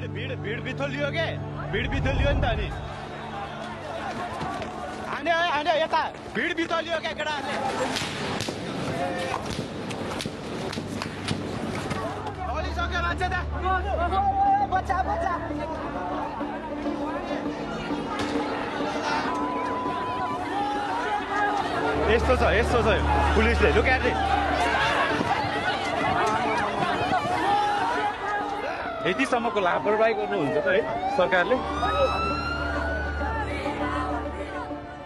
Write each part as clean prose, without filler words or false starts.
भिड बिथोलियो के भिड बिथोलियो नि त अनि आने यता भिड बिथोलियो के केटाहरूले सक्यो मान्छे त बच्चा यस्तो छ पुलिसले लुक एट इट यतिसम्मको लापरवाही गर्नुहुन्छ त है सरकारले।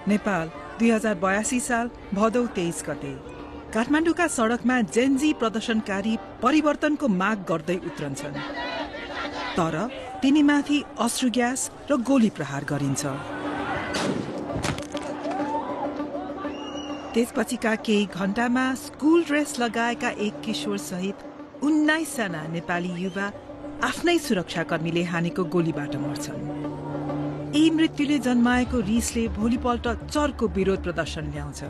नेपाल 2082 साल भदौ 23 गते काठमाडौँका सडकमा जेनजी प्रदर्शनकारी परिवर्तनको माग गर्दै उत्रन्छन्, तर तिनीमाथि अश्रु ग्यास र गोली प्रहार गरिन्छ। त्यसपछिका केही घण्टामा स्कुल ड्रेस लगाएका एक किशोर सहित 19 जना नेपाली युवा आफ्नै सुरक्षाकर्मीले हानेको गोलीबाट मर्छन्। यी मृत्युले जन्माएको रिसले भोलिपल्ट चर्को विरोध प्रदर्शन ल्याउँछ।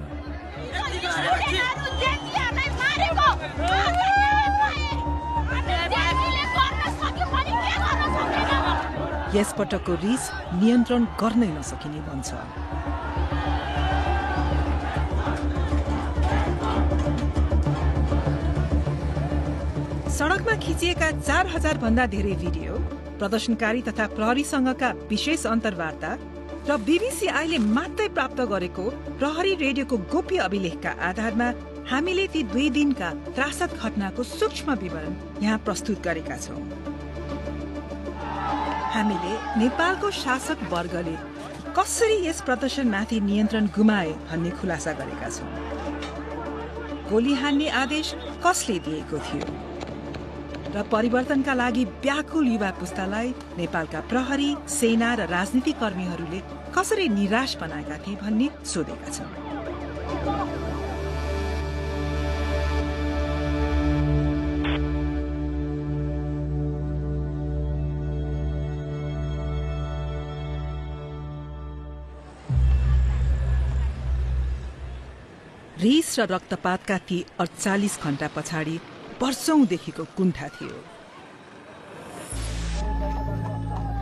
यसपटकको रिस नियन्त्रण गर्नै नसकिने बन्छ। सडकमा खिचिएका 4000 भन्दा धेरै भिडियो, प्रदर्शनकारी तथा प्रहरीसँगका विशेष अन्तर्वार्ता र बीबीसी आईले मात्रै प्राप्त गरेको प्रहरी रेडियोको गोप्य अभिलेखका आधारमा हामीले ती 2 दिनका त्रासद घटनाको सूक्ष्म विवरण यहाँ प्रस्तुत गरेका छौं। हामीले नेपालको शासक वर्गले कसरी यस प्रदर्शनमाथि नियन्त्रण गुमाए भन्ने खुलासा गरेका छौं। गोली हान्ने आदेश कसले दिएको थियो र परिवर्तनका लागि व्याकुल युवा पुस्तालाई नेपालका प्रहरी, सेना र राजनीतिक कर्मीहरूले कसरी निराश बनाएका थिए भन्ने सोधेका छौं। रिस र रक्तपातका ती 48 घण्टा पछाडि वर्षौंदेखिको कुण्ठा थियो।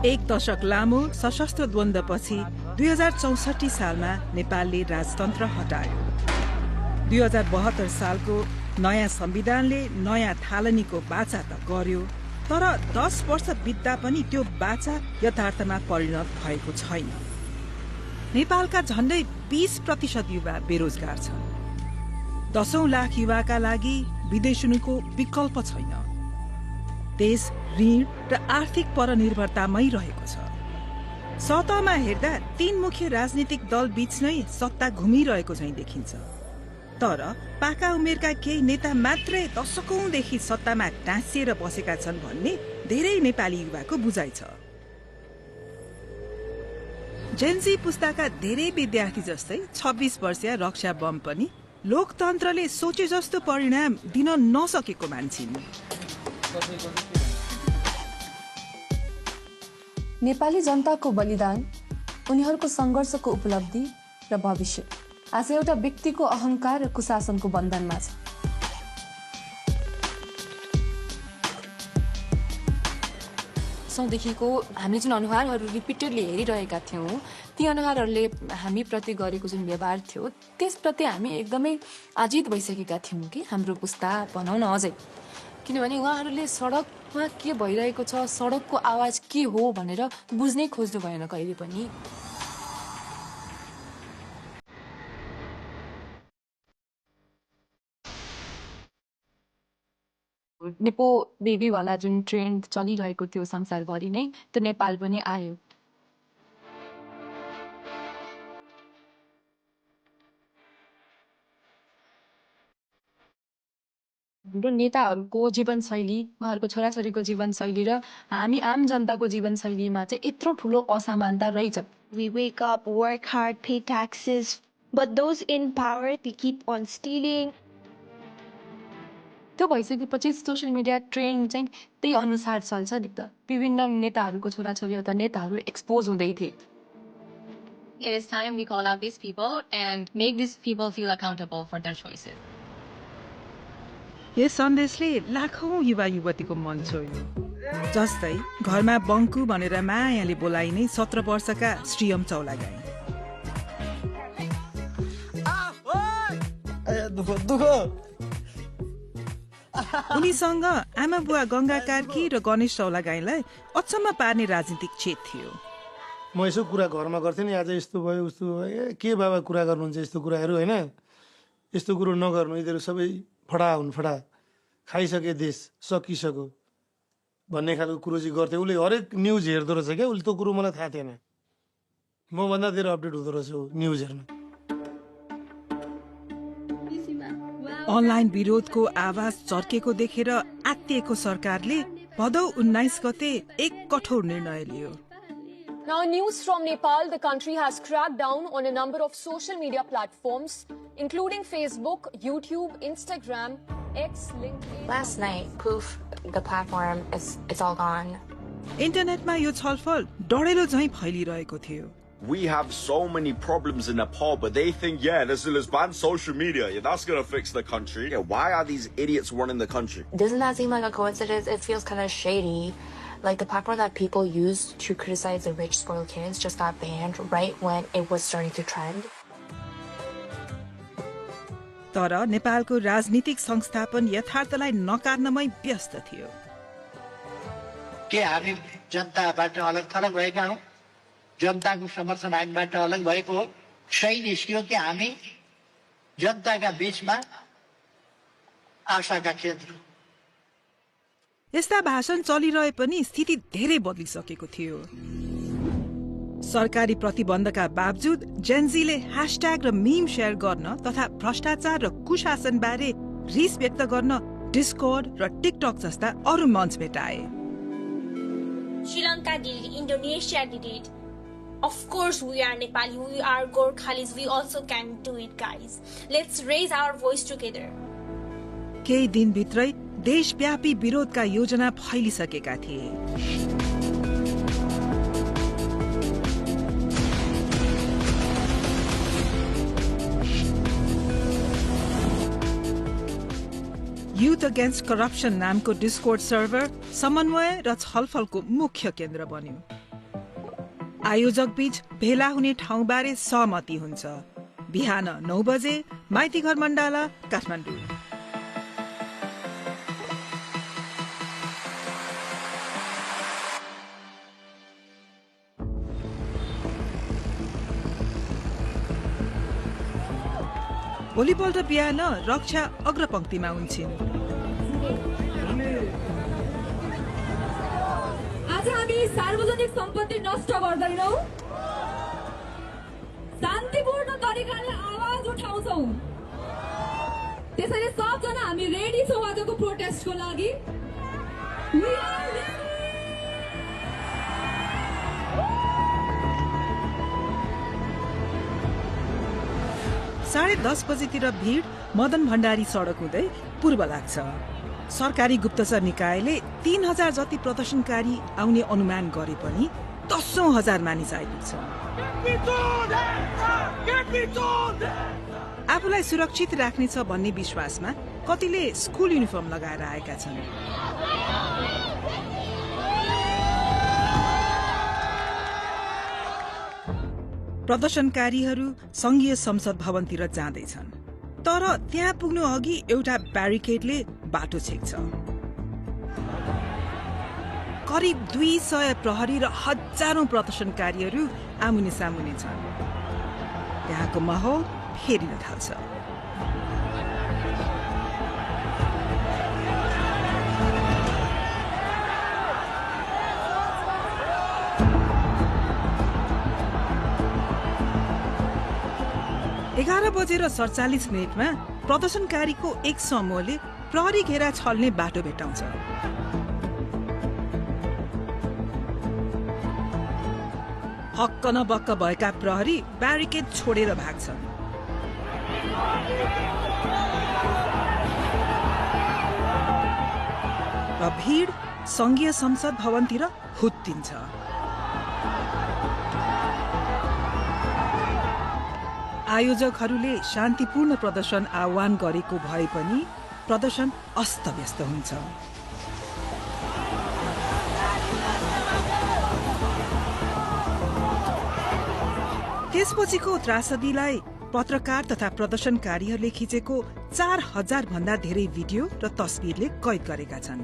1 दशक लामो सशस्त्र द्वन्द्वपछि 2064 सालमा नेपालले राजतन्त्र हटायो। 2072 सालको नयाँ संविधानले नयाँ थालनीको बाचा त गर्यो, तर 10 वर्ष बित्दा पनि त्यो बाचा यथार्थमा परिणत भएको छैन। नेपालका झण्डै 20% युवा बेरोजगार छन्। 10औं लाख युवाका लागि विदेशको विकल्प छैन। देश ऋण र आर्थिक परनिर्भरतामै रहेको छ। सतहमा हेर्दा 3 मुख्य राजनीतिक दल बीच नै सत्ता घुमिरहेको झैं देखिन्छ, तर पाका उमेरका केही नेता मात्रै दशकौंदेखि सत्तामा टाँसिएर बसेका छन् भन्ने धेरै नेपाली युवाको बुझाइ छ। जेनजी पुस्ताका धेरै विद्यार्थी जस्तै 26 वर्षीय रक्षा बम पनि लोकतन्त्रले सोचे जस्तो परिणाम दिन नसकेको मान्छिन्। नेपाली जनताको बलिदान, उनीहरूको संघर्षको उपलब्धि र भविष्य आज एउटा व्यक्तिको अहंकार र कुशासनको बन्धनमा छ। देखिको हामीले जुन अनुहारहरू रिपिटेडली हेरिरहेका थियौँ, ती अनुहारहरूले हामी प्रति गरेको जुन व्यवहार थियो त्यसप्रति हामी एकदमै आजित भइसकेका थियौँ कि हाम्रो पुस्ता भनौँ न अझै, किनभने उहाँहरूले सडकमा के भइरहेको छ, सडकको आवाज के हो भनेर बुझ्नै खोज्नु भएन कहिले पनि। नेपो बेबीवाला जुन ट्रेन्ड चलिरहेको थियो संसारभरि नै, त्यो नेपाल पनि आयो। हाम्रो नेताहरूको जीवनशैली, उहाँहरूको छोराछोरीको जीवनशैली र हामी आम जनताको जीवनशैलीमा चाहिँ यत्रो ठुलो असमानता रहेछ। We wake up, work hard, pay taxes, but those in power, they keep on stealing. त्यो भइसकेपछि सोसियल मिडिया ट्रेन्ड चाहिँ त्यही अनुसार चल्छ नि त। विभिन्न नेताहरूको छोराछोरी अथवा नेताहरू एक्सपोज हुँदै थिए। It is time we call out these people and make these people feel accountable for their choices. यस सन्देशले लाखौं युवा युवतीको मन छोयो। जस्तै घरमा बङ्कु भनेर मायाले बोलाइने 17 वर्षका श्रीयम चौलागाई। उनीसँग आमा बुवा गंगा कार्की र गणेश चौलागाईलाई अचम्म पार्ने राजनीतिक चेत थियो। म यसो कुरा घरमा गर्थेँ नि, आज यस्तो भयो उस्तो भयो, के बाबा कुरा गर्नुहुन्छ यस्तो कुराहरू होइन, यस्तो कुरो नगर्नु, यिनीहरू सबै फडा हुन्, फडा खाइसके देश सकिसक्यो भन्ने खालको कुरो चाहिँ गर्थे। उसले हरेक न्युज हेर्दो रहेछ क्या, उसले त्यो कुरो मलाई थाहा थिएन, मभन्दा धेरै अपडेट हुँदो रहेछ न्युज हेर्न। अनलाइन विरोधको आवाज चर्केको देखेर आत्तिएको सरकारले भदौ 19 गते एक कठोर निर्णय लियो। Now, news from Nepal, the country has cracked down on a number of social media platforms, including Facebook, YouTube, Instagram, X, LinkedIn. Last night, poof, the platform it's all gone. इन्टरनेटमा यो छलफल डढेलो झैं फैलिरहेको थियो। We have so many problems in Nepal, but they think, let's ban social media. Yeah, that's going to fix the country. Yeah, why are these idiots running the country? Doesn't that seem like a coincidence? It feels kind of shady. Like the platform that people use to criticize the rich spoiled kids just got banned right when it was starting to trend. तर नेपालको राजनीतिक संस्थापन यथार्थलाई नकार्नमै व्यस्त थियो। के हामी जनताबाट अलग थलग भएका हौं? जनताको समर्थन हामीबाट अलग भएको हो? सही निस्कियो कि हामी जनताका बीचमा आशाका केन्द्र। यस्ता भाषण चलिरहे पनि स्थिति धेरै बदलिसकेको थियो। सरकारी प्रतिबन्धका बावजुद जेनजीले ह्याशट्याग र मीम शेयर गर्न तथा भ्रष्टाचार र कुशासन बारे रिस व्यक्त गर्न डिस्कर्ड र टिकटक जस्ता अरू मञ्च भेटाए। Sri Lanka did it, Indonesia did it. Of course we are Nepali, we are Gorkhalis, we also can do it, guys. Let's raise our voice together. केही दिनभित्रै देशव्यापी विरोधका योजना फैलिसकेका थिए। युथ अगेन्स्ट करप्सन नामको डिस्कोर्ड सर्भर समन्वय र छलफलको मुख्य केन्द्र बन्यो। आयोजक बीच भेला हुने ठाउँबारे सहमति हुन्छ। बिहान 9 बजे माइतीघर मण्डाला, काठमाडौँ। भोलिपल्ट बिहान रक्षा अग्रपंक्तिमा हुन्छन्। आज हामी सार्वजनिक सम्पत्ति नष्ट गर्दैनौं, शान्तिपूर्ण तरिकाले आवाज उठाउँछौं। त्यसैले सबजना हामी रेडी छौं आजको प्रोटेस्टको लागि। We are ready. 10:30 बजेतिर भीड़ मदन भण्डारी सडक हुँदै पूर्व लाग्छ। सरकारी गुप्तचर निकायले 3000 जति प्रदर्शनकारी आउने अनुमान गरे पनि 10,000 मानिस आइपुग्छ। आफूलाई सुरक्षित राख्नेछ भन्ने विश्वासमा कतिले स्कुल युनिफर्म लगाएर आएका छन्। प्रदर्शनकारीहरू संघीय संसद भवनतिर जाँदैछन्, तर त्यहाँ पुग्नु अघि एउटा ब्यारिकेडले बाटो छेक्छ। करिब 200 प्रहरी र हजारौं प्रदर्शनकारीहरू आमुने सामुने छन्। त्यहाँको माहौल फेरिन थाल्छ। एघार बजेर 47 मिनटमा प्रदर्शनकारीको एक समूहले प्रहरी घेरा छल्ने बाटो भेटाउँछ। हक्क न बक्क भएका प्रहरी ब्यारिकेड छोडेर भाग्छन्। र भीड़ संघीय संसद भवनतिर हुत्तिन्छ। आयोजकहरूले शान्तिपूर्ण प्रदर्शन आह्वान गरेको भए पनि प्रदर्शन अस्तव्यस्त हुन्छ। त्यसपछिको त्रासदीलाई पत्रकार तथा प्रदर्शनकारीहरूले खिचेको 4000 भन्दा धेरै भिडियो र तस्बिरले कैद गरेका छन्।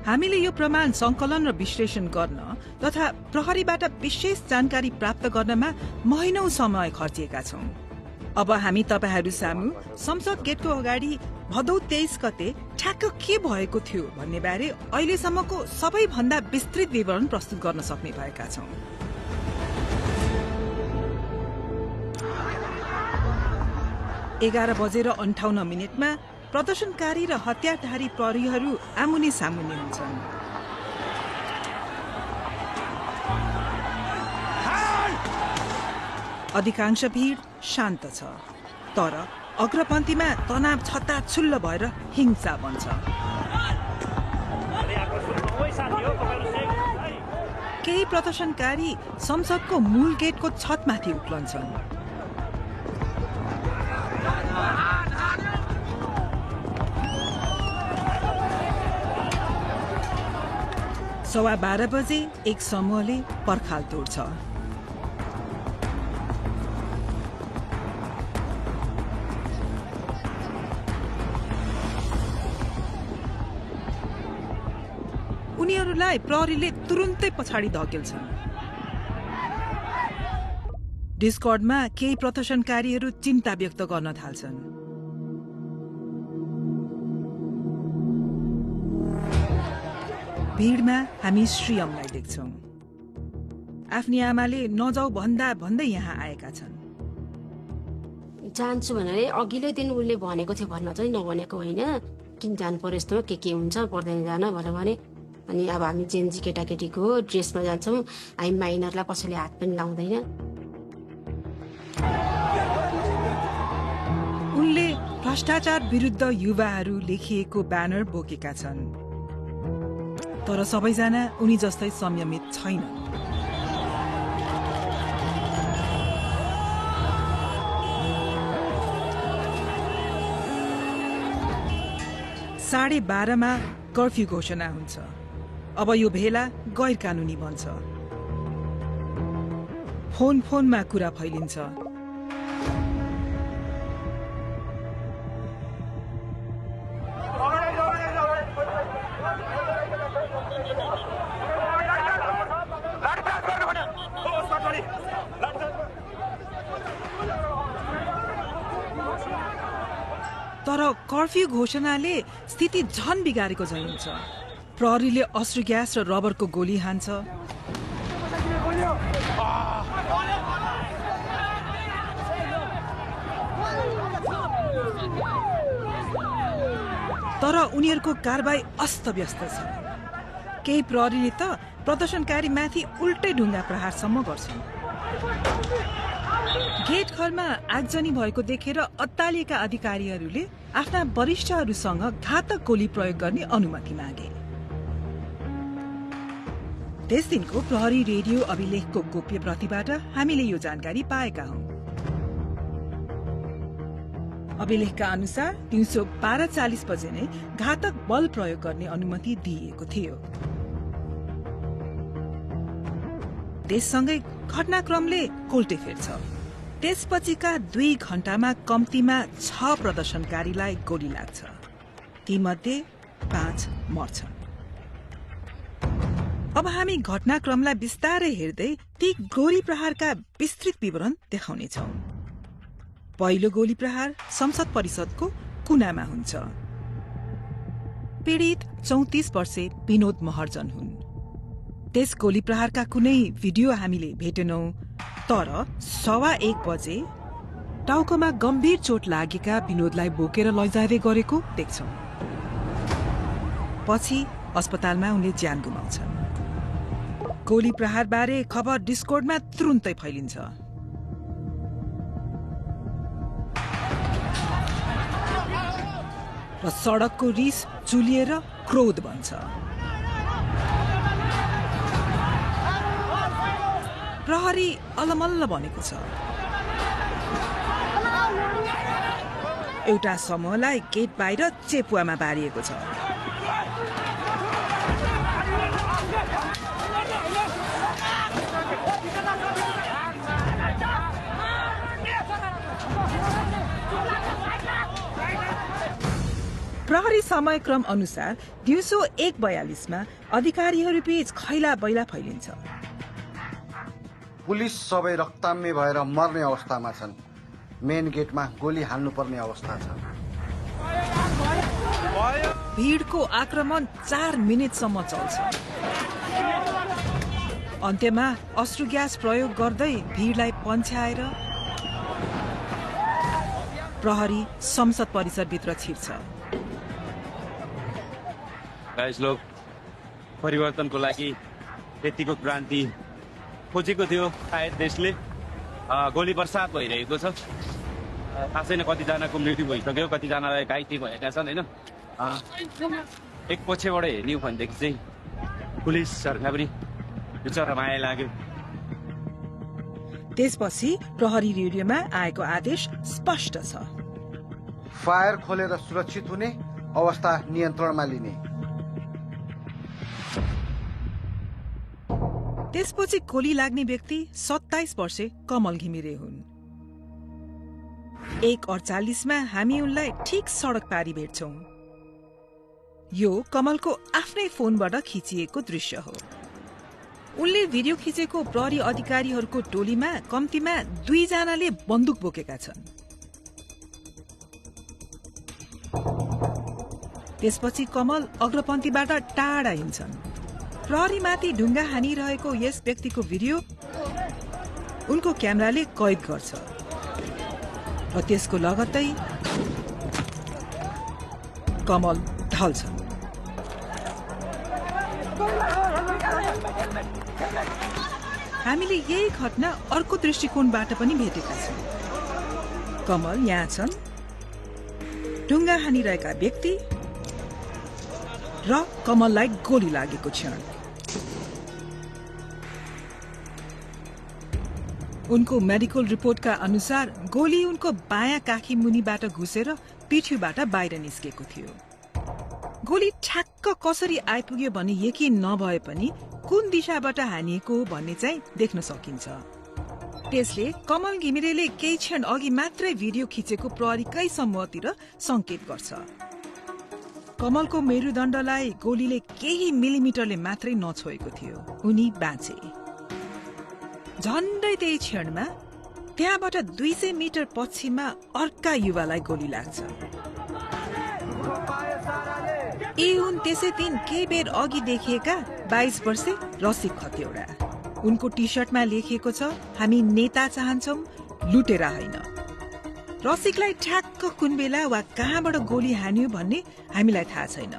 हामीले यो प्रमाण संकलन र विश्लेषण गर्न तथा प्रहरीबाट विशेष जानकारी प्राप्त गर्नमा महिनौं समय खर्चिएका छौं। अब हामी तपाईहरू सामु संसद गेटको अगाडि भदौ 23 गते ठ्याक्क के भएको थियो भन्ने बारे अहिलेसम्मको सबैभन्दा विस्तृत विवरण प्रस्तुत गर्न सक्ने भएका छौं। 11:58 प्रदर्शनकारी र हतियारधारी प्रहरीहरू आमुने सामुने हुन्छन्। अधिकांश भीड़ शान्त छ, तर अग्रपन्थीमा तनाव छत्ताछुल्ल भएर हिंसा बन्छ। केही प्रदर्शनकारी संसदको मूल गेटको छतमाथि उक्लन्छन्। 12:15 बजे एक समूहले पर्खाल तोड्छ। उनीहरूलाई प्रहरीले तुरुन्तै पछाडि धकेल्छन्। डिस्कर्डमा केही प्रदर्शनकारीहरू चिन्ता व्यक्त गर्न थाल्छन्। भीडमा हामी श्रीयमलाई देख्छौं। आफ्नी आमाले नजाऊ भन्दा भन्दै यहाँ आएका छन्। जान्छु भनेर अघिल्लो दिन उसले भनेको थियो, भन्न चाहिँ नभनेको होइन। किन जानु पर्यो यस्तोमा, के हुन्छ पर्दैन जान भनेर भने। अनि अब हामी जेन्जी केटाकेटीको ड्रेसमा जान्छौँ, हामी माइनरलाई कसैले हात पनि लाउँदैन। उनले भ्रष्टाचार विरुद्ध युवाहरू लेखिएको ब्यानर बोकेका छन्, तर सबैजना उनी जस्तै संयमित छैन। साढे 12:00 कर्फ्यू घोषणा हुन्छ। अब यो भेला गैर कानूनी बन्छ। फोनमा कुरा फैलिन्छ। तर कर्फ्यू घोषणाले स्थिति झन बिगारेको झैं हुन्छ। प्रहरीले अश्रु ग्यास र रबरको गोली हान्छ। तर उनीहरूको कारबाही अस्तव्यस्त छ। केही प्रहरीले त प्रदर्शनकारी माथि उल्टै ढुङ्गा प्रहारसम्म गर्छन्। गेट घरमा आगजनी भएको देखेर अत्तालिएका अधिकारीहरूले आफ्ना वरिष्ठहरूसँग घातक गोली प्रयोग गर्ने अनुमति मागे। त्यस दिनको प्रहरी रेडियो अभिलेखको गोप्य प्रतिबाट हामीले यो जानकारी पाएका हौं। अभिलेखका अनुसार दिउँसो 12:40 बजे नै घातक बल प्रयोग गर्ने अनुमति दिइएको थियो। त्यससँगै घटनाक्रमले कोल्टे फेर्छ। त्यसपछिका 2 घण्टामा कम्तीमा 6 प्रदर्शनकारीलाई गोली लाग्छ। तीमध्ये 5 मर्छन्। अब हामी घटनाक्रमलाई बिस्तारै हेर्दै ती गोली प्रहारका विस्तृत विवरण देखाउनेछौं। पहिलो गोली प्रहार संसद परिषदको कुनामा हुन्छ। पीडित 34 वर्षे विनोद महर्जन हुन्। त्यस गोली प्रहारका कुनै भिडियो हामीले भेटेनौं, तर 1:15 बजे टाउकोमा गम्भीर चोट लागेका विनोदलाई बोकेर लैजाँदै गरेको देख्छौं। पछि अस्पतालमा उनले ज्यान गुमाउँछन्। गोली प्रहार बारे खबर डिस्कोर्डमा तुरुन्तै फैलिन्छ। र सडकको रिस चुलिएर क्रोध बन्छ। प्रहरी अलमल्ल बनेको छ। एउटा समूहलाई गेट बाहिर चेपुवामा बारिएको छ। प्रहरी समयक्रम अनुसार दिउँसो 1:42 मा अधिकारीहरू बीच खैला बैला फैलिन्छ। पुलिस सबै रक्ताम्य भएर मर्ने अवस्थामा छन्। मेन गेटमा गोली हाल्नुपर्ने अवस्था छ। भीडको आक्रमण 4 मिनेटसम्म चल्छ। अन्त्यमा अश्रु ग्यास प्रयोग गर्दै भीडलाई पन्छ्याएर प्रहरी संसद परिसरभित्र छिर्छ। लोग परिवर्तनको लागि यतिको क्रान्ति खोजेको थियो। सायद देशले गोली बर्सात भइरहेको छ। थाहा छैन कतिजनाको मृत्यु भइसक्यो, कतिजनालाई घाइते भएका छन् होइन। एक पक्षबाट हेर्ने हो भनेदेखि चाहिँ पुलिसहरूलाई पनि बिचरा माया लाग्यो। त्यसपछि प्रहरी रेडियोमा आएको आदेश स्पष्ट छ। फायर खोलेर सुरक्षित हुने, अवस्था नियन्त्रणमा लिने। त्यसपछि गोली लाग्ने व्यक्ति 27 वर्षे कमल घिमिरे हुन्। 1:48 मा हामी उनलाई ठिक सडक पारी भेट्छौं। यो कमलको आफ्नै फोनबाट खिचिएको दृश्य हो। उनले भिडियो खिचेको प्रहरी अधिकारीहरूको टोलीमा कम्तीमा 2 जनाले बन्दुक बोकेका छन्। त्यसपछि कमल अग्रपन्थीबाट टाढा हिँड्छन्। प्रहरीमाथि ढुङ्गा हानिरहेको यस व्यक्तिको भिडियो उनको क्यामेराले कैद गर्छ र त्यसको लगत्तै कमल ढल्छ। हामीले यही घटना अर्को दृष्टिकोणबाट पनि भेटेका छौं। कमल यहाँ छन्, ढुङ्गा हानिरहेका व्यक्ति र कमललाई गोली लागेको क्षण। उनको मेडिकल रिपोर्टका अनुसार गोली उनको बायाँ काखी मुनिबाट घुसेर पिठ्यूबाट बाहिर निस्केको थियो। गोली ठ्याक्क कसरी आइपुग्यो भन्ने यकिन नभए पनि कुन दिशाबाट हानिएको हो भन्ने चाहिँ देख्न सकिन्छ। त्यसले कमल घिमिरेले केही क्षण अघि मात्रै भिडियो खिचेको प्रहरीकै समूहतिर संकेत गर्छ। कमलको मेरुदण्डलाई गोलीले केही मिलिमिटरले मात्रै नछोएको थियो। उनी बाँचे। झन्डै त्यही क्षणमा त्यहाँबाट 200 मिटर पछिमा अर्का युवालाई गोली लाग्छ। यी हुन् त्यसै दिन केही बेर अघि देखिएका 22 वर्षे रसिक खतिवडा। उनको टी सर्टमा लेखिएको छ, हामी नेता चाहन्छौं, लुटेरा होइन। रसिकलाई ठ्याक्क कुन बेला वा कहाँबाट गोली हान्यो भन्ने हामीलाई थाहा छैन।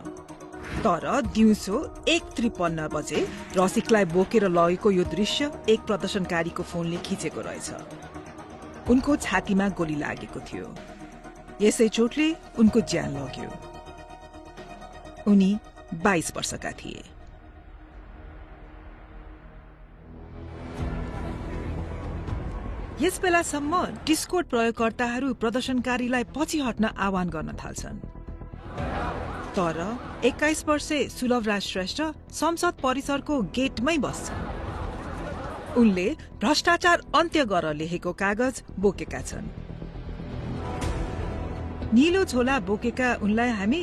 तर दिउँसो 1:53 बजे रसिकलाई बोकेर लगेको यो दृश्य एक प्रदर्शनकारीको फोनले खिचेको रहेछ। उनको छातीमा गोली लागेको थियो। यसै चोटले उनको ज्यान लग्यो। उनी 22 वर्षका थिए। यस बेलासम्म डिस्कोड प्रयोगकर्ताहरू प्रदर्शनकारीलाई पछि हट्न आह्वान गर्न थाल्छन्। तर 21 वर्षे सुलभराज श्रेष्ठ संसद परिसरको गेटमै बस्छन्। उनले भ्रष्टाचार अन्त्य गर लेखेको कागज बोकेका छन्। नीलो झोला बोकेका उनलाई हामी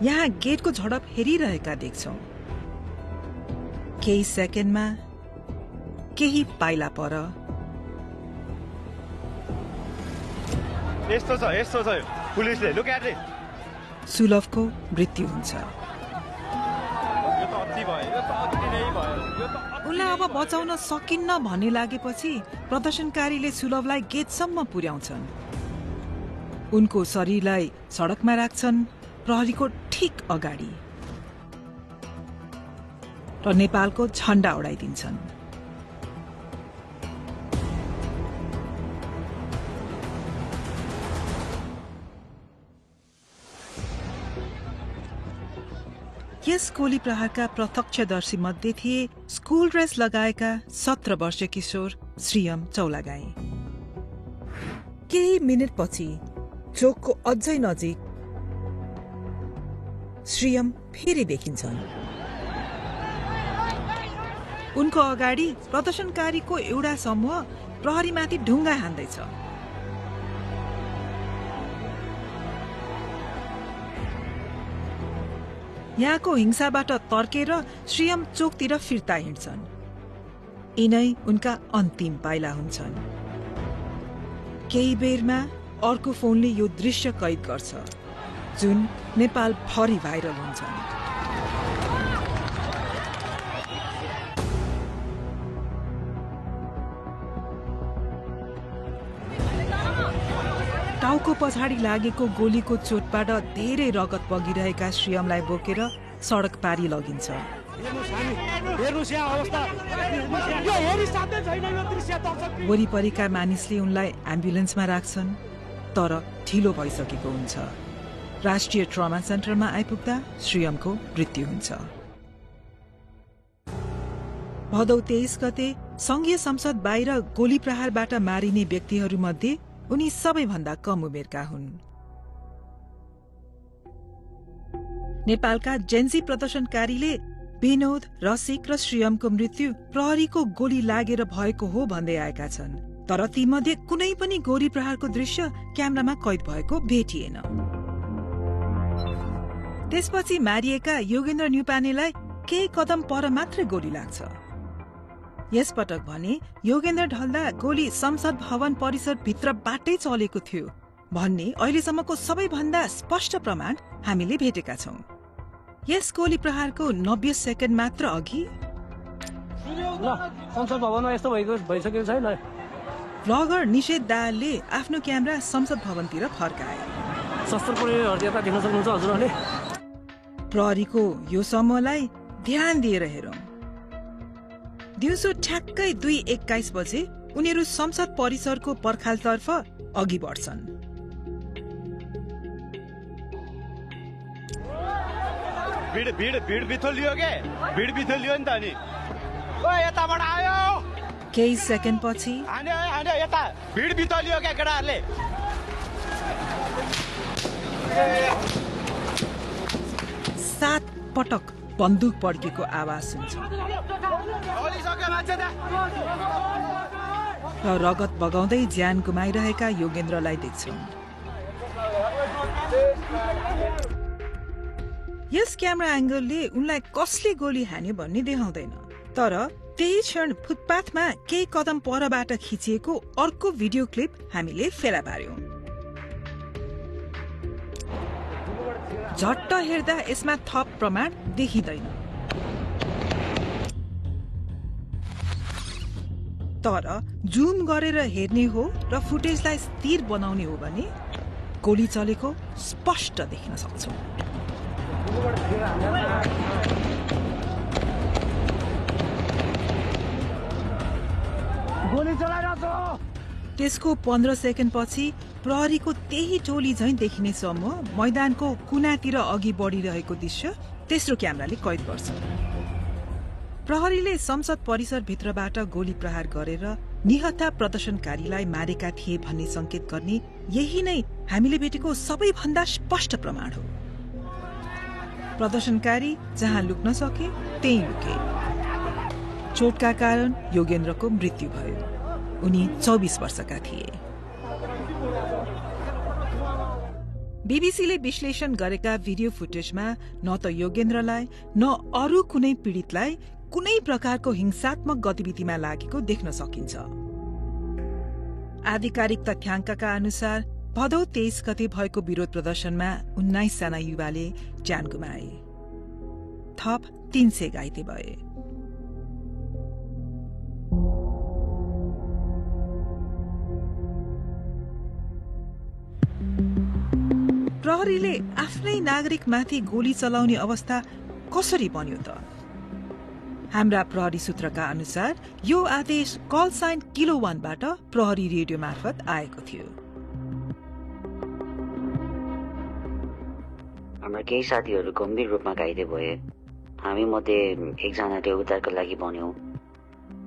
यहाँ गेटको झडप हेरिरहेका देख्छौं। केही सेकेन्डमा केही पाइला पर यस्तो छ पुलिसले लुक एट इट। सुलभको मृत्यु हुन्छ। उनलाई अब बचाउन सकिन्न भन्ने लागेपछि प्रदर्शनकारीले सुलभलाई गेटसम्म पुर्याउँछन्। उनको शरीरलाई सडकमा राख्छन्, प्रहरीको ठिक अगाडि, र नेपालको झण्डा उडाइदिन्छन्। यस गोली प्रहारका प्रत्यक्षदर्शी मध्ये थिए स्कुल ड्रेस लगाएका 17 वर्षीय किशोर श्रीयम चौलागाई। केही मिनेटपछि चोकको अझै नजिक श्रीयम फेरि देखिन्छन्। उनको अगाडि प्रदर्शनकारीको एउटा समूह प्रहरीमाथि ढुङ्गा हान्दैछ। यहाँको हिंसाबाट तर्केर श्रीयम चोकतिर फिर्ता हिँड्छन्। यिनै उनका अन्तिम पाइला हुन्छन्। केही बेरमा अर्को फोनले यो दृश्य कैद गर्छ जुन नेपाल भरि भाइरल हुन्छन्। टाउको पछाडि लागेको गोलीको चोटबाट धेरै रगत बगिरहेका श्रीयमलाई बोकेर सडक पारी लगिन्छ। वरिपरिका मानिसले उनलाई एम्बुलेन्समा राख्छन् तर ढिलो भइसकेको हुन्छ। राष्ट्रिय ट्रमा सेन्टरमा आइपुग्दा श्रीयमको मृत्यु हुन्छ। भदौ 23 गते संघीय संसद बाहिर गोली प्रहारबाट मारिने व्यक्तिहरूमध्ये उनी सबैभन्दा कम उमेरका हुन्। नेपालका जेन्जी प्रदर्शनकारीले विनोद, रसिक र श्रीयमको मृत्यु प्रहरीको गोली लागेर भएको हो भन्दै आएका छन्, तर तीमध्ये कुनै पनि गोली प्रहारको दृश्य क्यामेरामा कैद भएको भेटिएन। त्यसपछि मारिएका योगेन्द्र न्युपानेलाई केही कदम पर मात्र गोली लाग्छ। यसपटक भने योगेन्द्र ढल्दा गोली संसद भवन परिसर भित्रबाटै चलेको थियो भन्ने अहिलेसम्मको सबैभन्दा स्पष्ट प्रमाण हामीले भेटेका छौं। यस गोली प्रहारको 90 सेकेन्ड मात्र अघि संसद भवनमा यस्तो भइसकेको छैन। ब्लगर निषेध दाहालले आफ्नो क्यामेरा संसद भवनतिर फर्काए। शस्त्र प्रयोगहरू यता देख्न सक्नुहुन्छ हजुरहरूले। प्रहरीको यो समूहलाई ध्यान दिएर हेरौं। दिउँसो ठ्याक्कै 2:21 बजे उनीहरू संसद परिसरको पर्खालतर्फ अघि बढ्छन्। केही सेकेन्ड पछि 7 पटक बन्दुक पड्केको आवाज सुन्छ र रगत बगाउँदै ज्यान गुमाइरहेका योगेन्द्रलाई देख्छौं। यस क्यामेरा एंगलले उनलाई कसले गोली हान्यो भन्ने देखाउँदैन, तर त्यही क्षण फुटपाथमा केही कदम परबाट खिचिएको अर्को भिडियो क्लिप हामीले फेला पार्यौं। झट्ट हेर्दा यसमा थप प्रमाण देखिँदैन, तर जुम गरेर हेर्ने हो र फुटेजलाई स्थिर बनाउने हो भने गोली चलेको स्पष्ट देख्न सक्छौं। त्यसको 15 सेकेन्ड पछि प्रहरीको त्यही टोली झैं देखिने समूह मैदानको कुनातिर अघि बढिरहेको दृश्य तेस्रो क्यामेराले कैद गर्छ। प्रहरीले संसद परिसर भित्रबाट गोली प्रहार गरेर निहत्था प्रदर्शनकारीलाई मारेका थिए भन्ने संकेत गर्ने यही नै हामीले भेटेको सबैभन्दा स्पष्ट प्रमाण हो। प्रदर्शनकारी जहाँ लुक्न सके त्यही लुके। चोटका कारण योगेन्द्रको मृत्यु भयो। उनी 24 वर्षका थिए। बीबीसीले विश्लेषण गरेका भिडियो फुटेजमा न त योगेन्द्रलाई न अरू कुनै पीडितलाई कुनै प्रकारको हिंसात्मक गतिविधिमा लागेको देख्न सकिन्छ। आधिकारिक तथ्याङ्कका अनुसार भदौ 23 गते भएको विरोध प्रदर्शनमा 19 जना युवाले ज्यान गुमाए। थप 300 घाइते भए। प्रहरीले आफ्नै नागरिकमाथि गोली चलाउने अवस्था कसरी बन्यो त? हाम्रा प्रहरी सूत्रका अनुसार यो आदेश कल साइन किलो 1 बाट प्रहरी रेडियो मार्फत आएको थियो। हाम्रा केही साथीहरू गम्भीर रूपमा घाइते भए। हामी मध्ये एकजनाले उद्धारको लागि भन्यौं।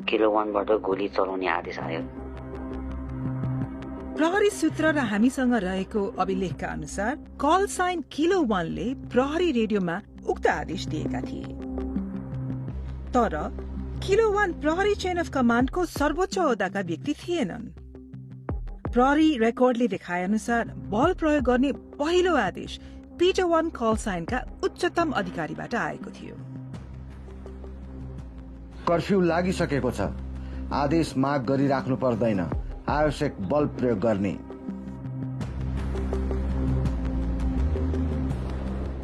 किलो 1 बाट गोली चलाउने आदेश आयो। प्रहरी सूत्र र हामीसँग रहेको अभिलेखका अनुसार कल साइन किलो 1 ले प्रहरी रेडियोमा उक्त आदेश दिएका थिए। तर किलो 1 प्रहरी चेन अफ कमान्डको सर्वोच्च ओहदाका व्यक्ति थिएनन्। प्रहरी रेकर्डले देखाए अनुसार बल प्रयोग गर्ने पहिलो आदेश पिटर 1 कल साइनका उच्चतम अधिकारीबाट आएको थियो। कर्फ्यू लागिसकेको छ, आदेश माग गरिराख्नु पर्दैन, आवश्यक बल प्रयोग गर्ने।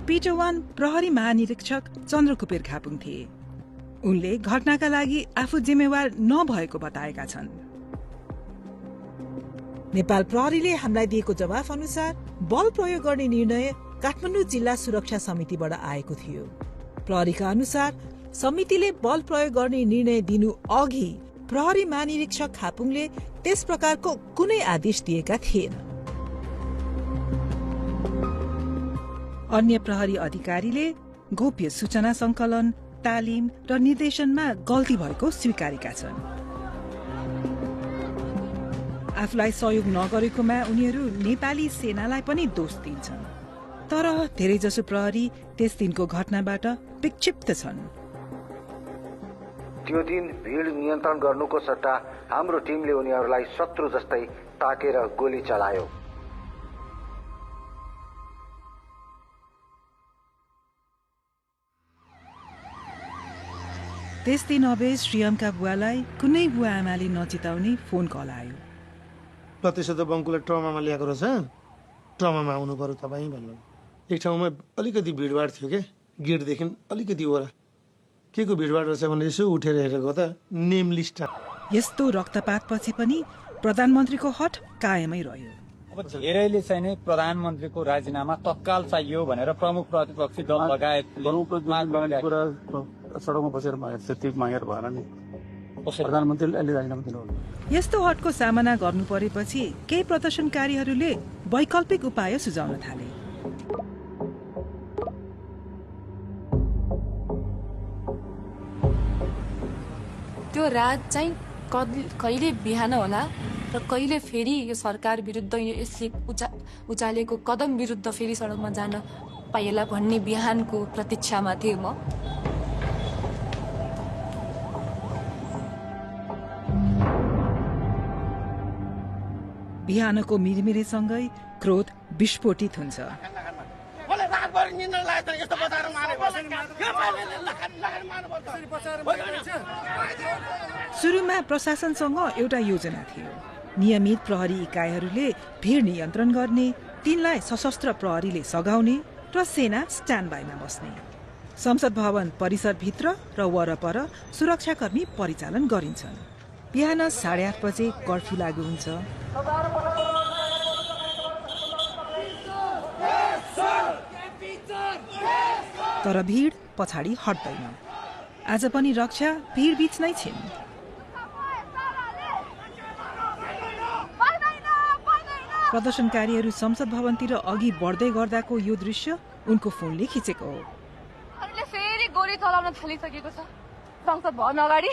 पिटर 1 प्रहरी महानिरीक्षक चन्द्रकुपेर खापुङ थिए। उनले घटनाका लागि आफू जिम्मेवार नभएको बताएका छन्। नेपाल प्रहरीले हामीलाई दिएको जवाफ अनुसार बल प्रयोग गर्ने निर्णय काठमाडौँ जिल्ला सुरक्षा समितिबाट आएको थियो। प्रहरीका अनुसार समितिले बल प्रयोग गर्ने निर्णय दिनु अघि प्रहरी महानिरीक्षक खापुङले त्यस प्रकारको कुनै आदेश दिएका थिएन। अन्य प्रहरी अधिकारीले गोप्य सूचना संकलन, तालिम र निर्देशनमा गल्ती भएको स्वीकारेका छन्। आफूलाई सहयोग नगरेकोमा उनीहरू नेपाली सेनालाई पनि दोष दिन्छन्। तर धेरैजसो प्रहरी त्यस दिनको घटनाबाट विक्षिप्त छन्। त्यो दिन भीड़ नियन्त्रण गर्नुको सट्टा हाम्रो टिमले उनीहरूलाई शत्रु जस्तै ताकेर गोली चलायो। त्यस दिन अवेश श्रीयमका बुवालाई कुनै बुवा आमाले नचिताउने फोन कल आयो। प्रतिशत बङ्कुलाई ट्रमामा ल्याएको रहेछ, ट्रमामा आउनु पर्यो तपाईँ भन्नु। एक ठाउँमा अलिकति भिडभाड थियो क्या, गेटदेखि अलिकति ओरा के को भिडभाड रहेछ भनेर यसो उठेर हेरेको त नेम लिस्ट। यस्तो रक्तपातपछि पनि प्रधानमन्त्रीको हट कायमै रह्यो। अब धेरैले चाहिँ नै प्रधानमन्त्रीको राजीनामा तत्काल चाहियो भनेर प्रमुख प्रतिपक्षी दल लगायत सडकमा बसेर मागेर त्यति मागेर भएर नि प्रधानमन्त्रीले अहिले राजीनामा दिनुभयो। यस्तो हटको सामना गर्नु परेपछि केही प्रदर्शनकारीहरूले वैकल्पिक उपाय सुझाउन थाले। त्यो रात चाहिँ कहिले बिहान होला र कहिले फेरि यो सरकार विरुद्ध यसले उचालेको कदम विरुद्ध फेरि सडकमा जान पाइएला भन्ने बिहानको प्रतीक्षामा थिएँ म। बिहानको मिरमिरेसँगै क्रोध विस्फोटित हुन्छ। सुरुमा प्रशासनसँग एउटा योजना थियो। नियमित प्रहरी इकाइहरूले भीड़ नियन्त्रण गर्ने, तिनलाई सशस्त्र प्रहरीले सघाउने र सेना स्ट्यान्डबाईमा बस्ने। संसद भवन परिसरभित्र र वरपर सुरक्षाकर्मी परिचालन गरिन्छन्। बिहान 8:30 बजे कर्फ्यू लागू हुन्छ। तर भीड़ पछाडि हट्दैन। आज पनि रक्षा भीड़ बीच नै छिन्। प्रदर्शनकारीहरू संसद भवनतिर अघि बढ्दै गर्दाको यो दृश्य उनको फोनले खिचेको हो। फेरि गोली चलाउन थालिसकेको छ संसद भवन अगाडि।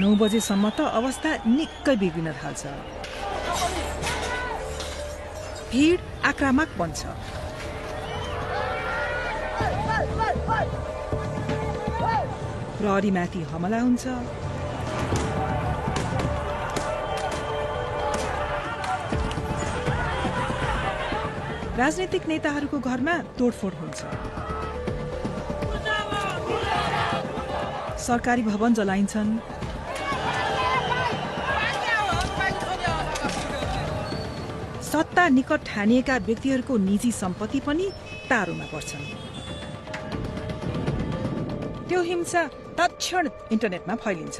नौ बजेसम्म त अवस्था निकै बिग्रिन थाल्छ। भीड़ आक्रामक बन्छ। प्रहरीमाथि हमला हुन्छ। राजनीतिक नेताहरूको घरमा तोडफोड हुन्छ। सरकारी भवन जलाइन्छन्। सत्ता निकट ठानिएका व्यक्तिहरूको निजी सम्पत्ति पनि तारोमा पर्छन्। त्यो हिंसा तत्क्षण इन्टरनेटमा फैलिन्छ।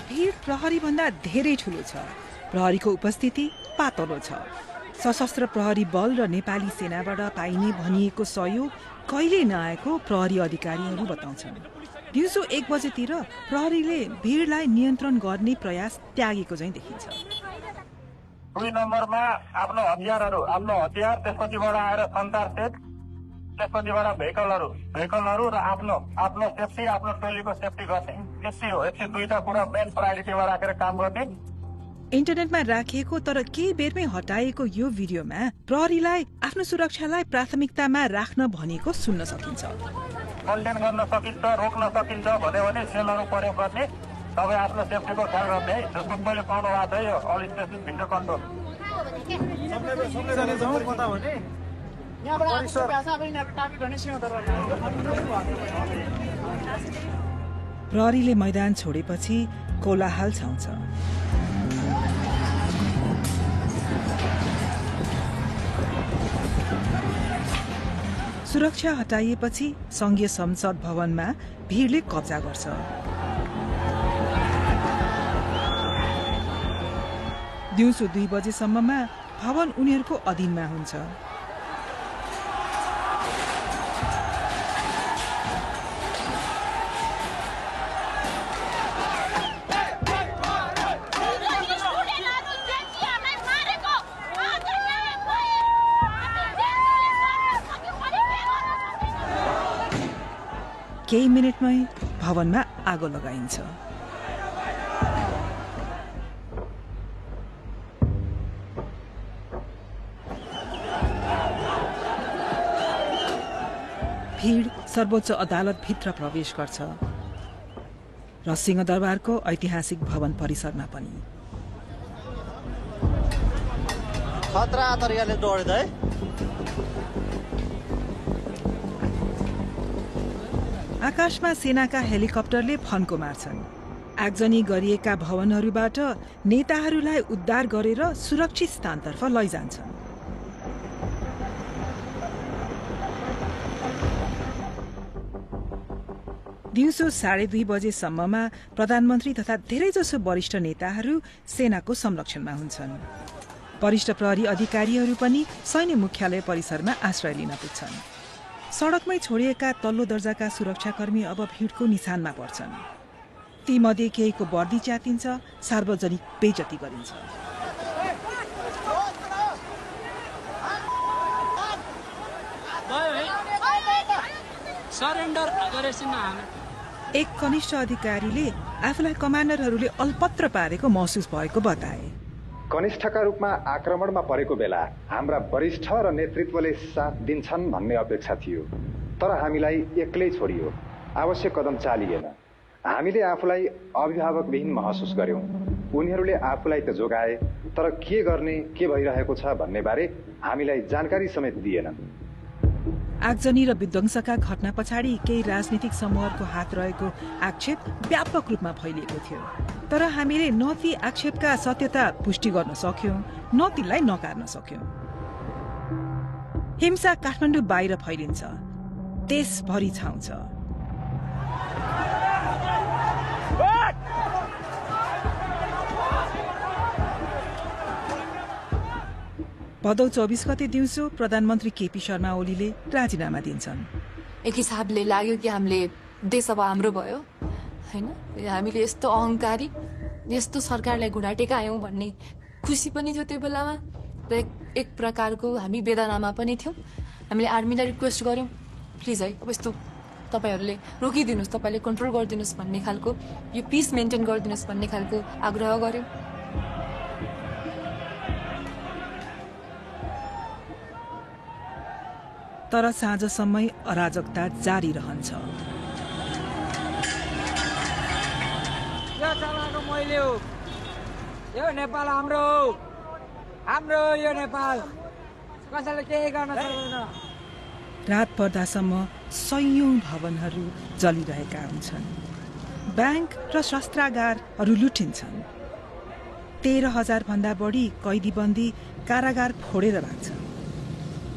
भीड़ प्रहरी भन्दा धेरै ठूलो छ। प्रहरीको उपस्थिति पातलो छ। सशस्त्र प्रहरी बल र नेपाली सेनाबाट पाइने भनिएको सहयोग कहिले नआएको प्रहरी अधिकारीहरू बताउँछन्। दिउँसो 1 बजेतिर प्रहरीले भीड़लाई नियन्त्रण गर्ने प्रयास त्यागेको चाहिँ देखिन्छ। 2 नम्बरमा आफ्नो हतियार त्यसपछिबाट आएर सञ्चार सेट त्यसपछिबाट भेहिकलहरू र आफ्नो सेफ्टी आफ्नो टोलीको सेफ्टी गर्ने यस्तै हो। यस्तै दुईटा कुरा मेन प्रायोरिटीमा राखेर काम गर्ने। इन्टरनेटमा राखिएको तर केही बेरमै हटाएको यो भिडियोमा प्रहरीलाई आफ्नो सुरक्षालाई प्राथमिकतामा राख्न भनेको सुन्न सकिन्छ। कन्टेन गर्न सकिन्छ, रोक्न सकिन्छ भन्यो भने सेलहरू प्रयोग गर्ने, तपाईँ आफ्नो सेफ्टीको ख्याल गर्ने है। सबैले पाउनु भएको छ यो अल स्टेसन भिडियो कन्ट्रोल। प्रहरीले मैदान छोडेपछि कोलाहल छाउँछ। सुरक्षा हटाइएपछि संघीय संसद भवनमा भीड़ले कब्जा गर्छ। दिउँसो 2 बजेसम्ममा भवन उनीहरूको अधीनमा हुन्छ। केही मिनेटमै भवनमा आगो लगाइन्छ। भीड़ सर्वोच्च अदालत भित्र प्रवेश गर्छ र सिंहदरबारको ऐतिहासिक भवन परिसरमा पनि। खतरा तरिकाले दौड्दै आकाशमा सेनाका हेलिकप्टरले फन्को मार्छन्। आगजनी गरिएका भवनहरूबाट नेताहरूलाई उद्धार गरेर सुरक्षित स्थानतर्फ लैजान्छन्। दिउँसो 2:30 बजेसम्ममा प्रधानमन्त्री तथा धेरैजसो वरिष्ठ नेताहरू सेनाको संरक्षणमा हुन्छन्। वरिष्ठ प्रहरी अधिकारीहरू पनि सैन्य मुख्यालय परिसरमा आश्रय लिन पुग्छन्। सडकमै छोडिएका तल्लो दर्जाका सुरक्षाकर्मी अब भिडको निशानमा पर्छन्। तीमध्ये केहीको वर्दी च्यातिन्छ, सार्वजनिक बेइज्जती गरिन्छ। एक कनिष्ठ अधिकारीले आफूलाई कमान्डरहरूले अल्पत्र पारेको महसुस भएको बताए। कनिष्ठका रूपमा आक्रमणमा परेको बेला हाम्रा वरिष्ठ र नेतृत्वले साथ दिन्छन् भन्ने अपेक्षा थियो, तर हामीलाई एक्लै छोडियो। आवश्यक कदम चालिएन। हामीले आफूलाई अभिभावकविहीन महसुस गर्यौं। उनीहरूले आफूलाई त जोगाए, तर के गर्ने, के भइरहेको छ भन्ने बारे हामीलाई जानकारी समेत दिएनन्। आगजनी र विध्वंसका घटना पछाडि केही राजनीतिक समूहहरूको हात रहेको आक्षेप व्यापक रूपमा फैलिएको थियो, तर हामीले न ती आक्षेपका सत्यता पुष्टि गर्न सक्यौं, न तिनलाई नकार्न सक्यौं। हिंसा काठमाडौँ बाहिर फैलिन्छ, देशभरि छाउँछ। भदौ 24 गते दिउँसो प्रधानमन्त्री केपी शर्मा ओलीले राजीनामा दिन्छन्। एक हिसाबले लाग्यो कि हामीले देश अब हाम्रो भयो हैन, हामीले यस्तो अहंकारी यस्तो सरकारलाई घुँडा टेकायौं भन्ने खुसी पनि थियो त्यो बेलामा र एक प्रकारको हामी वेदनामा पनि थियौं। हामीले आर्मीलाई रिक्वेस्ट गर्यौं, प्लिज है अब यस्तो तपाईहरुले रोकिदिनुस्, तपाईले कन्ट्रोल गरिदिनुस् भन्ने खालको, यो पिस मेन्टेन गरिदिनुस् भन्ने खालको आग्रह गर्यौं। तर साँझसम्मै अराजकता जारी रहन्छ। यो चलाको मैले हो, यो नेपाल हाम्रो हो, हाम्रो यो नेपाल, कसैले केही गर्न सक्दैन। रात पर्दासम्म सयौं भवनहरू जलिरहेका हुन्छन्। ब्याङ्क र शस्त्रागारहरू लुटिन्छन्। 13,000 भन्दा बढी कैदीबन्दी कारागार फोडेर भाग्छन्।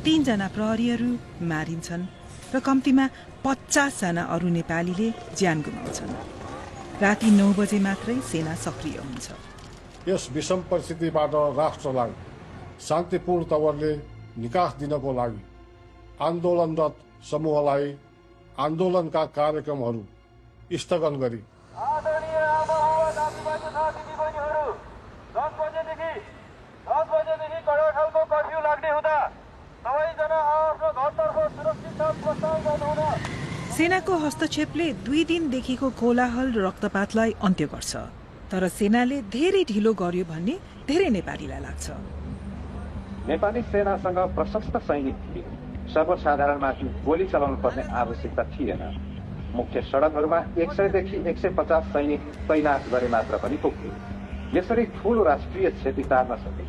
3 जना प्रहरीहरू मारिन्छन् र कम्तीमा 50 जना अरू नेपालीले ज्यान गुमाउँछन्। राति 9 बजे मात्रै सेना सक्रिय हुन्छ। यस विषम परिस्थितिबाट राष्ट्रलाई शान्तिपूर्ण तवरले निकास दिनको लागि आन्दोलनरत समूहलाई आन्दोलनका कार्यक्रमहरू स्थगन गरी 10 बजेदेखि 10 कडा खालको कर्फ्यू लाग्ने हुँदा सबैजना आफ्नो घरतर्फ सुरक्षित साथ प्रस्थान गर्नुहुन। सेनाको हस्तक्षेपले 2 दिनदेखिको कोलाहल र रक्तपातलाई अन्त्य गर्छ, तर सेनाले धेरै ढिलो गर्यो भन्ने धेरै नेपालीलाई लाग्छ। नेपाली सेनासँग प्रशस्त सैनिक थिए। सर्वसाधारणमाथि गोली चलाउनु पर्ने आवश्यकता थिएन। मुख्य सडकहरूमा 100 देखि 150 सैनिक तैनात गरे मात्र पनि पुग्थ्यो। यसरी ठूलो राष्ट्रिय क्षति टार्न सके।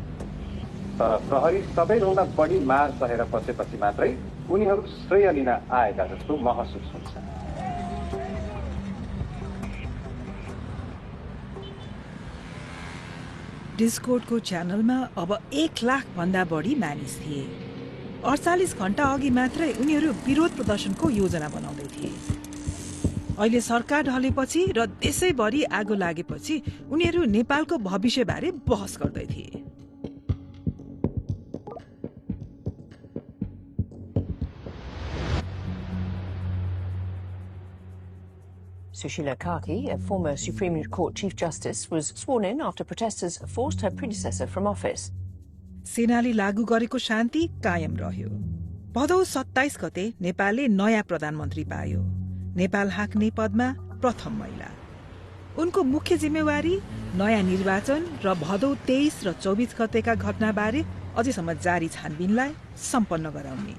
तर प्रहरी सबैभन्दा बढी मार सहेर बसेपछि मात्रै उनीहरू श्रेय लिन आएका जस्तो महसुस हुन्छ। डिस्कोर्डको च्यानलमा अब 1 लाख भन्दा बढी मानिस थिए। 48 घण्टा अघि मात्रै उनीहरू विरोध प्रदर्शनको योजना बनाउँदै थिए। अहिले सरकार ढलेपछि र देशैभरि आगो लागेपछि उनीहरू नेपालको भविष्यबारे बहस गर्दै थिए। Sushila Karki, a former Supreme Court Chief Justice, was sworn in after protesters forced her predecessor from office. सेनाले लागू गरेको शान्ति कायम रह्यो। भदौ 27 गते नेपालले नयाँ प्रधानमन्त्री पायो। नेपाल हाँक्ने पदमा प्रथम महिला। उनको मुख्य जिम्मेवारी नयाँ निर्वाचन र भदौ 23 र 24 गतेका घटनाबारे अझैसम्म जारी छानबिनलाई सम्पन्न गराउने।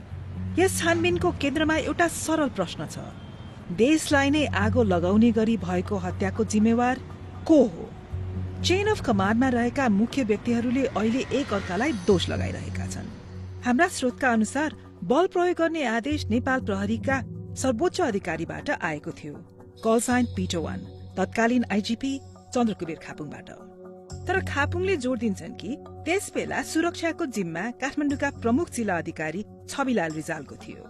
यस छानबिनको केन्द्रमा एउटा सरल प्रश्न छ, देशलाई नै आगो लगाउने गरी भएको हत्याको जिम्मेवार को हो? चेन अफ कमान्डमा रहेका मुख्य व्यक्तिहरूले अहिले एक अर्कालाई दोष लगाइरहेका छन्। हाम्रा स्रोतका अनुसार बल प्रयोग गर्ने आदेश नेपाल प्रहरीका सर्वोच्च अधिकारीबाट आएको थियो, कल साइन पिटर 1, तत्कालीन आइजिपी चन्द्रकुबेर खापुङबाट। तर खापुङले जोड दिन्छन् कि त्यसबेला सुरक्षाको जिम्मा काठमाडौँका प्रमुख जिल्ला अधिकारी छविलाल रिजालको थियो।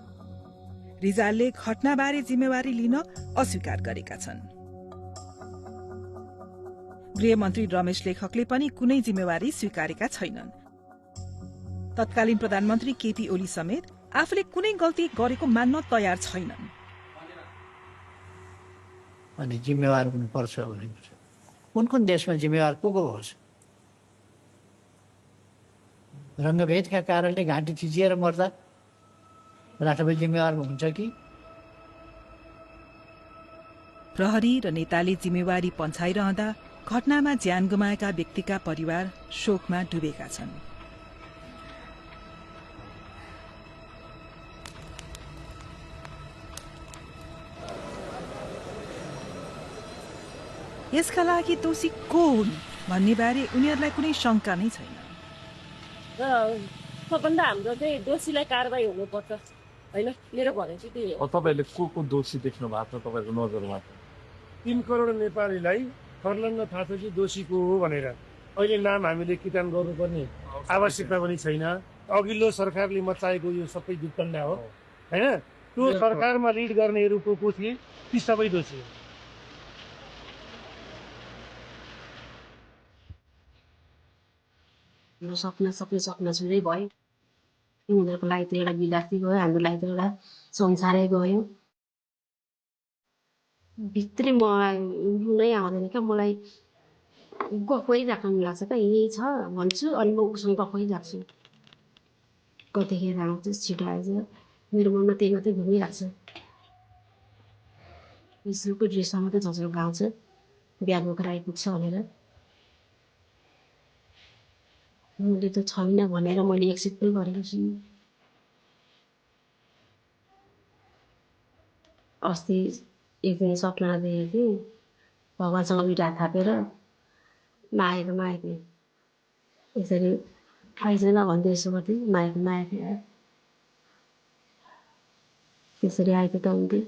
रिजालले घटनाबारे जिम्मेवारी लिन अस्वीकार गरेका छन्। गृहमन्त्री रमेश लेखकले पनि कुनै जिम्मेवारी स्वीकारेका छैनन्। तत्कालीन प्रधानमन्त्री केपी ओली समेत आफूले कुनै गल्ती गरेको मान्न तयार छैनन्। अनि जिम्मेवार हुनुपर्छ भनेको छ। कुन देशमा जिम्मेवार को होस्? रङ्गभेदका कारणले घाँटी थिचिएर मर्दा राष्ट्रपति जिम्मेवार हुन्छ कि? प्रहरी र नेताले जिम्मेवारी पन्छाइरहँदा घटनामा ज्यान गुमाएका व्यक्तिका परिवार शोकमा डुबेका छन्। यसका लागि दोषी को हुन् भन्ने बारे उनीहरूलाई कुनै शंका नै छैन। सबभन्दा हाम्रो चाहिँ दोषीलाई कारबाही हुनुपर्छ हैन, मेरो भनाइ चाहिँ त्यही हो। तपाईहरुले को दोषी देख्नु भएको छ तपाईहरुको नजरमा? 3 करोड नेपालीलाई फर्लङ्ग थाहा छ कि दोषी को हो भनेर अहिले नाम हामीले किटान गर्नुपर्ने आवश्यकता पनि छैन। अघिल्लो सरकारले मचाएको यो सबै विपन्ना हो हैन। त्यो सरकारमा लिड गर्नेहरू को थिए, ती सबै दोषी हो। सपना छुँदै भयो। उनीहरूको लागि त एउटा विलासी गयो, हाम्रो लागि त एउटा संसारै गयो। भित्री मलाई रुनै आउँदैन क्या, मलाई गफैराख्नु मन लाग्छ क्या। यही छ भन्छु अनि म उसँग गफैराख्छु। कतिखेर आउँछ छिटो आएछ, मेरो मनमा त्यही मात्रै घुमिरहेको छ। स्कुलको ड्रेसमा मात्रै झस्को आउँछ बिहा बोकेर आइपुग्छ भनेर। मैले त छैन भनेर मैले एक्सेप्ट पनि गरेको छु। अस्ति एक दिन सपना देखेको थिएँ, भगवान्सँग बिटा थापेर मागेको यसरी आइजन भन्दै यसो गर्थेँ, मागेको त्यसरी आएको त हुन्थ्यो।